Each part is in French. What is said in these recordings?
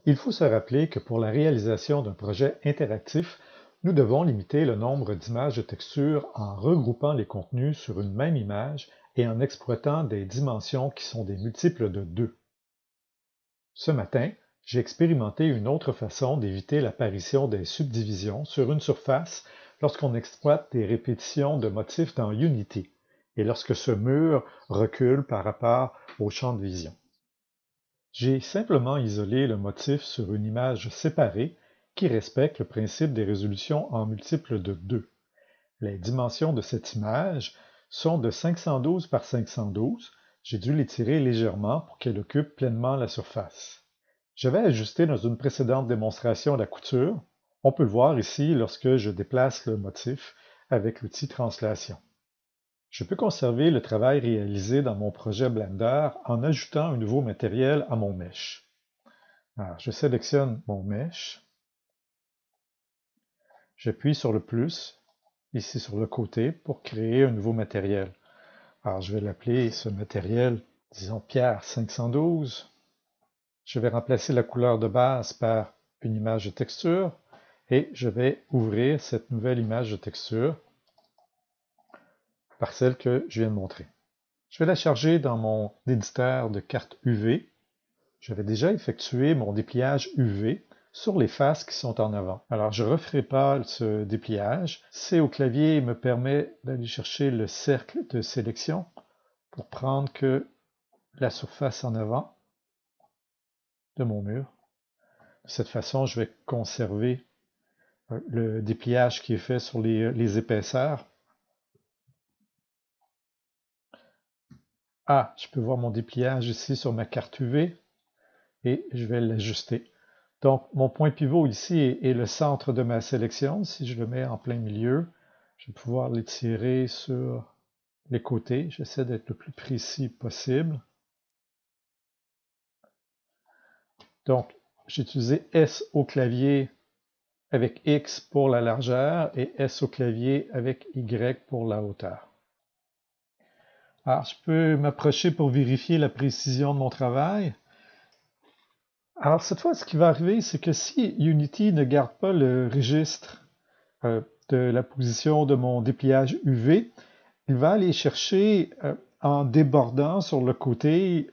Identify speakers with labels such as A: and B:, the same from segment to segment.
A: Il faut se rappeler que pour la réalisation d'un projet interactif, nous devons limiter le nombre d'images de texture en regroupant les contenus sur une même image et en exploitant des dimensions qui sont des multiples de 2. Ce matin, j'ai expérimenté une autre façon d'éviter l'apparition des subdivisions sur une surface lorsqu'on exploite des répétitions de motifs dans Unity et lorsque ce mur recule par rapport au champ de vision. J'ai simplement isolé le motif sur une image séparée qui respecte le principe des résolutions en multiples de 2. Les dimensions de cette image sont de 512 par 512. J'ai dû les tirer légèrement pour qu'elle occupe pleinement la surface. J'avais ajusté dans une précédente démonstration la couture. On peut le voir ici lorsque je déplace le motif avec l'outil Translation. Je peux conserver le travail réalisé dans mon projet Blender en ajoutant un nouveau matériel à mon mesh. Alors, je sélectionne mon mesh, j'appuie sur le plus, ici sur le côté, pour créer un nouveau matériel. Alors, je vais l'appeler ce matériel, disons Pierre 512. Je vais remplacer la couleur de base par une image de texture et je vais ouvrir cette nouvelle image de texture par celle que je viens de montrer. Je vais la charger dans mon éditeur de carte UV. J'avais déjà effectué mon dépliage UV sur les faces qui sont en avant. Alors, je ne referai pas ce dépliage. C au clavier me permet d'aller chercher le cercle de sélection pour prendre que la surface en avant de mon mur. De cette façon, je vais conserver le dépliage qui est fait sur les épaisseurs. Ah, je peux voir mon dépliage ici sur ma carte UV et je vais l'ajuster. Donc, mon point pivot ici est le centre de ma sélection. Si je le mets en plein milieu, je vais pouvoir l'étirer sur les côtés. J'essaie d'être le plus précis possible. Donc, j'ai utilisé S au clavier avec X pour la largeur et S au clavier avec Y pour la hauteur. Alors, je peux m'approcher pour vérifier la précision de mon travail. Alors, cette fois, ce qui va arriver, c'est que si Unity ne garde pas le registre de la position de mon dépliage UV, il va aller chercher en débordant sur le côté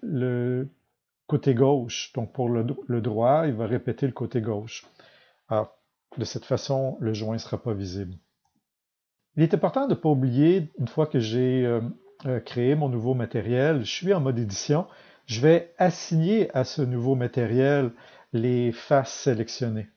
A: gauche. Donc, pour le droit, il va répéter le côté gauche. Alors, de cette façon, le joint ne sera pas visible. Il est important de ne pas oublier, une fois que j'ai créé mon nouveau matériel, je suis en mode édition, je vais assigner à ce nouveau matériel les faces sélectionnées.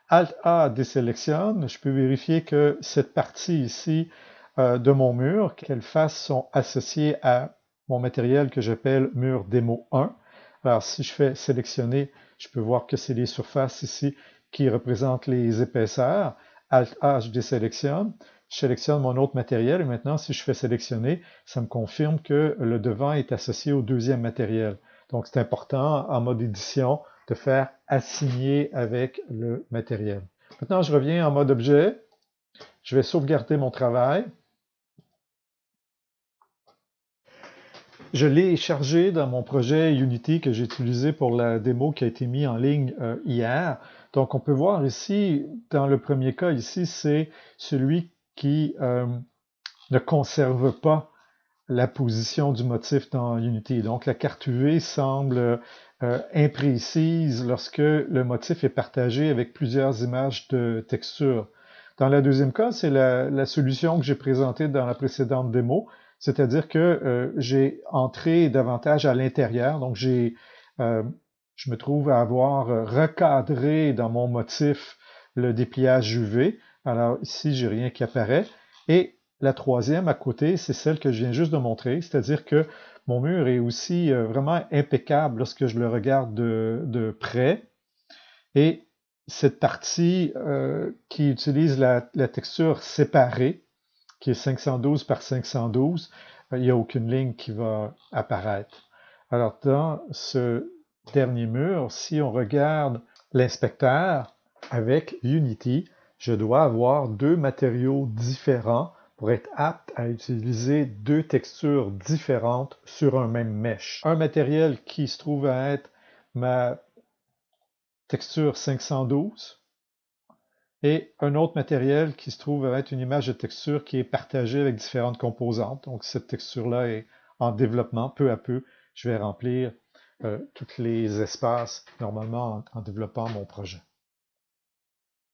A: Alt-A désélectionne, je peux vérifier que cette partie ici de mon mur, quelles faces sont associées à mon matériel que j'appelle mur démo 1. Alors si je fais sélectionner, je peux voir que c'est les surfaces ici qui représentent les épaisseurs. Alt-A, je désélectionne. Je sélectionne mon autre matériel et maintenant, si je fais sélectionner, ça me confirme que le devant est associé au deuxième matériel. Donc, c'est important en mode édition de faire assigner avec le matériel. Maintenant, je reviens en mode objet. Je vais sauvegarder mon travail. Je l'ai chargé dans mon projet Unity que j'ai utilisé pour la démo qui a été mise en ligne hier. Donc, on peut voir ici, dans le premier cas ici, c'est celui qui ne conserve pas la position du motif dans Unity. Donc, la carte UV semble imprécise lorsque le motif est partagé avec plusieurs images de texture. Dans le deuxième cas, c'est la solution que j'ai présentée dans la précédente démo, c'est-à-dire que j'ai entré davantage à l'intérieur. Donc, je me trouve à avoir recadré dans mon motif le dépliage UV. Alors, ici, j'ai rien qui apparaît. Et la troisième à côté, c'est celle que je viens juste de montrer, c'est-à-dire que mon mur est aussi vraiment impeccable lorsque je le regarde de près. Et cette partie qui utilise la texture séparée, qui est 512 par 512, il n'y a aucune ligne qui va apparaître. Alors, dans ce dernier mur, si on regarde l'inspecteur avec Unity, je dois avoir deux matériaux différents pour être apte à utiliser deux textures différentes sur un même mesh. Un matériel qui se trouve à être ma texture 512 et un autre matériel qui se trouve à être une image de texture qui est partagée avec différentes composantes. Donc cette texture-là est en développement. Peu à peu, je vais remplir tous les espaces normalement en développant mon projet.